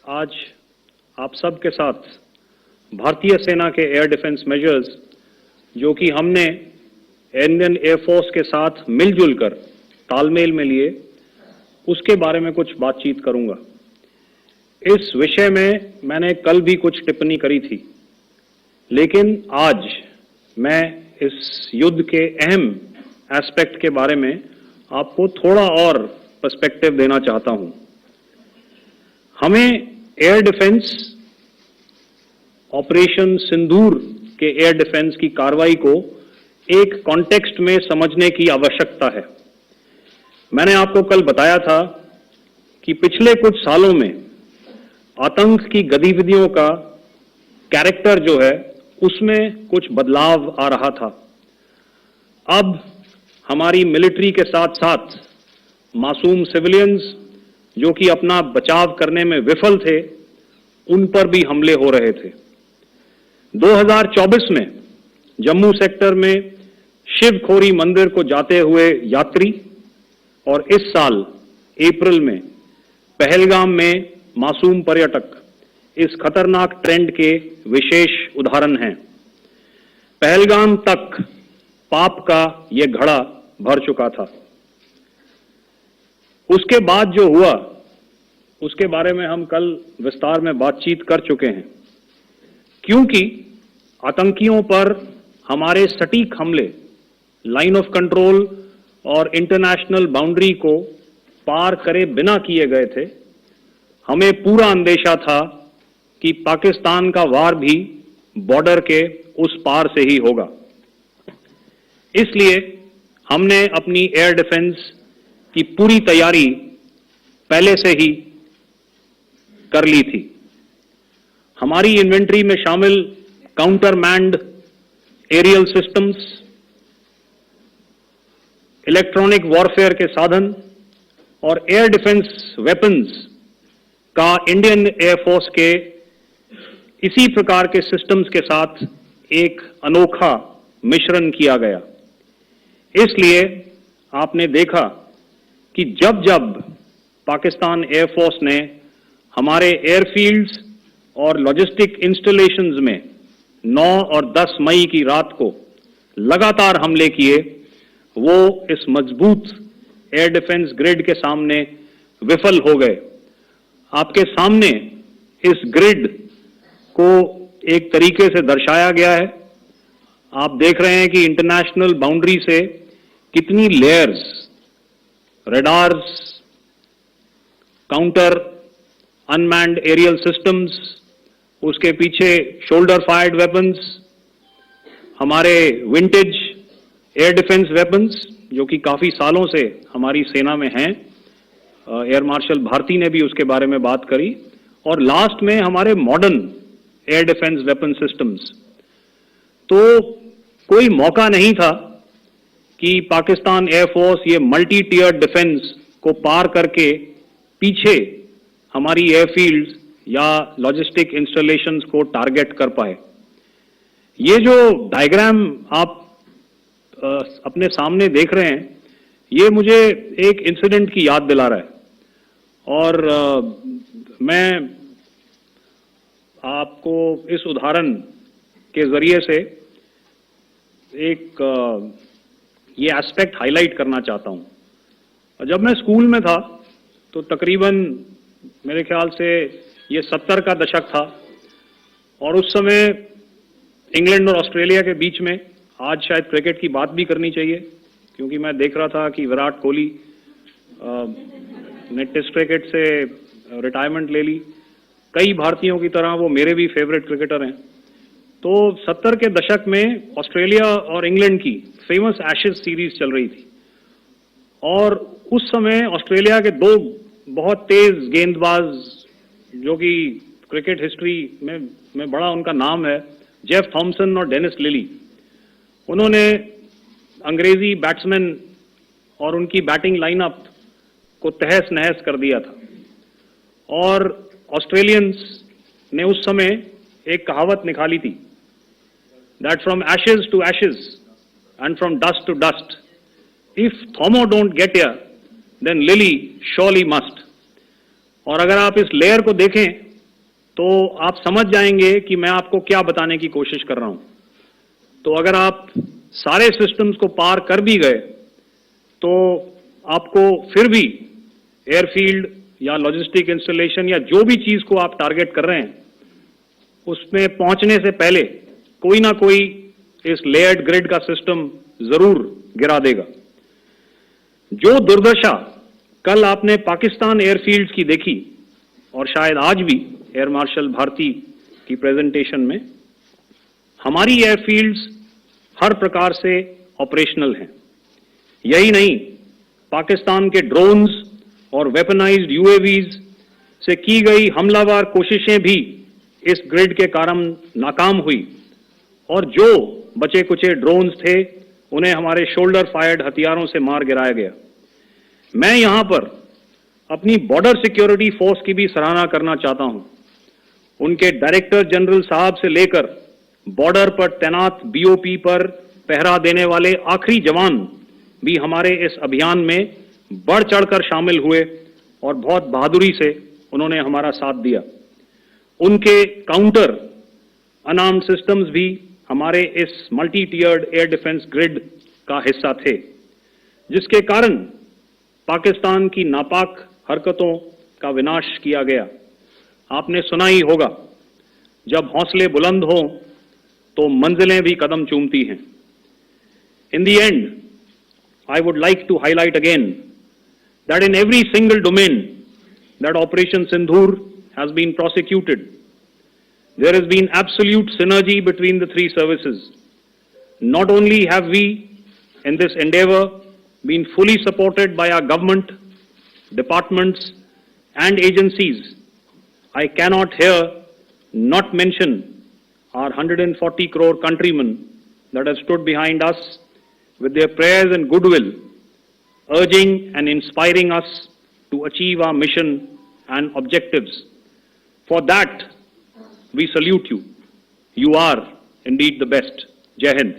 आज आप सब के साथ भारतीय सेना के एयर डिफेंस मेजर्स जो कि हमने इंडियन एयरफोर्स के साथ मिलजुल कर तालमेल में लिए, उसके बारे में कुछ बातचीत करूंगा। इस विषय में मैंने कल भी कुछ टिप्पणी करी थी, लेकिन आज मैं इस युद्ध के अहम एस्पेक्ट के बारे में आपको थोड़ा और पर्सपेक्टिव देना चाहता हूं। हमें एयर डिफेंस ऑपरेशन सिंदूर के एयर डिफेंस की कार्रवाई को एक कॉन्टेक्स्ट में समझने की आवश्यकता है। मैंने आपको कल बताया था कि पिछले कुछ सालों में आतंक की गतिविधियों का कैरेक्टर जो है उसमें कुछ बदलाव आ रहा था। अब हमारी मिलिट्री के साथ साथ मासूम सिविलियंस जो कि अपना बचाव करने में विफल थे, उन पर भी हमले हो रहे थे। 2024 में जम्मू सेक्टर में शिवखोरी मंदिर को जाते हुए यात्री और इस साल अप्रैल में पहलगाम में मासूम पर्यटक इस खतरनाक ट्रेंड के विशेष उदाहरण हैं। पहलगाम तक पाप का यह घड़ा भर चुका था। उसके बाद जो हुआ उसके बारे में हम कल विस्तार में बातचीत कर चुके हैं, क्योंकि आतंकियों पर हमारे सटीक हमले लाइन ऑफ कंट्रोल और इंटरनेशनल बाउंड्री को पार करे बिना किए गए थे। हमें पूरा अंदेशा था कि पाकिस्तान का वार भी बॉर्डर के उस पार से ही होगा। इसलिए हमने अपनी एयर डिफेंस की पूरी तैयारी पहले से ही कर ली थी। हमारी इन्वेंट्री में शामिल counter manned aerial systems, electronic warfare के साधन और एयर डिफेंस वेपन्स का इंडियन एयरफोर्स के इसी प्रकार के सिस्टम्स के साथ एक अनोखा मिश्रण किया गया। इसलिए आपने देखा कि जब जब पाकिस्तान एयरफोर्स ने हमारे एयरफील्ड्स और लॉजिस्टिक इंस्टॉलेशंस में 9 और 10 मई की रात को लगातार हमले किए, वो इस मजबूत एयर डिफेंस ग्रिड के सामने विफल हो गए। आपके सामने इस ग्रिड को एक तरीके से दर्शाया गया है। आप देख रहे हैं कि इंटरनेशनल बाउंड्री से कितनी layers, radars, counter unmanned aerial systems, उसके पीछे शोल्डर फायर्ड वेपन्स, हमारे विंटेज एयर डिफेंस वेपन्स जो कि काफी सालों से हमारी सेना में हैं। एयर मार्शल भारती ने भी उसके बारे में बात करी। और लास्ट में हमारे modern air defence weapon systems. तो कोई मौका नहीं था कि पाकिस्तान एयरफोर्स ये मल्टी टियर डिफेंस को पार करके पीछे हमारी एयरफील्ड्स या लॉजिस्टिक इंस्टॉलेशंस को टारगेट कर पाए। ये जो डायग्राम आप अपने सामने देख रहे हैं, ये मुझे एक इंसिडेंट की याद दिला रहा है। और मैं आपको इस उदाहरण के जरिए से एक ये एस्पेक्ट हाईलाइट करना चाहता हूं। जब मैं स्कूल में था तो तकरीबन मेरे ख्याल से ये 70 का दशक था और उस समय इंग्लैंड और ऑस्ट्रेलिया के बीच में, आज शायद क्रिकेट की बात भी करनी चाहिए क्योंकि मैं देख रहा था कि विराट कोहली ने टेस्ट क्रिकेट से रिटायरमेंट ले ली। कई भारतीयों की तरह वो मेरे भी फेवरेट क्रिकेटर हैं। तो 70 के दशक में ऑस्ट्रेलिया और इंग्लैंड की फेमस एशेज सीरीज चल रही थी और उस समय ऑस्ट्रेलिया के दो बहुत तेज गेंदबाज जो कि क्रिकेट हिस्ट्री में बड़ा उनका नाम है, जेफ थॉमसन और डेनिस लिली, उन्होंने अंग्रेजी बैट्समैन और उनकी बैटिंग लाइनअप को तहस नहस कर दिया था। और ऑस्ट्रेलियंस ने उस समय एक कहावत निकाली थी, that from ashes to ashes and from dust to dust, if Thommo don't get here then Lillee surely must. और अगर आप इस लेयर को देखें तो आप समझ जाएंगे कि मैं आपको क्या बताने की कोशिश कर रहा हूं। तो अगर आप सारे सिस्टम्स को पार कर भी गए तो आपको फिर भी एयरफील्ड या लॉजिस्टिक इंस्टॉलेशन या जो भी चीज को आप टारगेट कर रहे हैं उसमें पहुंचने से पहले कोई ना कोई इस लेयर्ड ग्रिड का सिस्टम जरूर गिरा देगा। जो दुर्दशा कल आपने पाकिस्तान एयरफील्ड्स की देखी और शायद आज भी एयर मार्शल भारती की प्रेजेंटेशन में, हमारी एयरफील्ड्स हर प्रकार से ऑपरेशनल हैं। यही नहीं, पाकिस्तान के ड्रोन्स और वेपनाइज्ड यूएवीज से की गई हमलावर कोशिशें भी इस ग्रिड के कारण नाकाम हुई और जो बचे कुचे ड्रोन्स थे उन्हें हमारे शोल्डर फायर्ड हथियारों से मार गिराया गया। मैं यहां पर अपनी बॉर्डर सिक्योरिटी फोर्स की भी सराहना करना चाहता हूं। उनके डायरेक्टर जनरल साहब से लेकर बॉर्डर पर तैनात बीओपी पर पहरा देने वाले आखिरी जवान भी हमारे इस अभियान में बढ़ चढ़कर शामिल हुए और बहुत बहादुरी से उन्होंने हमारा साथ दिया। उनके काउंटर अनार्म्ड सिस्टम्स भी हमारे इस मल्टी टियर्ड एयर डिफेंस ग्रिड का हिस्सा थे, जिसके कारण पाकिस्तान की नापाक हरकतों का विनाश किया गया। आपने सुना ही होगा, जब हौसले बुलंद हों तो मंजिलें भी कदम चूमती हैं। In the end, I would like to highlight again that in every single domain that Operation Sindoor has been prosecuted, there has been absolute synergy between the three services. Not only have we, in this endeavor, been fully supported by our government, departments, and agencies, I cannot here not mention our 140 crore countrymen that have stood behind us with their prayers and goodwill, urging and inspiring us to achieve our mission and objectives. For that, we salute you. You are indeed the best. Jai Hind.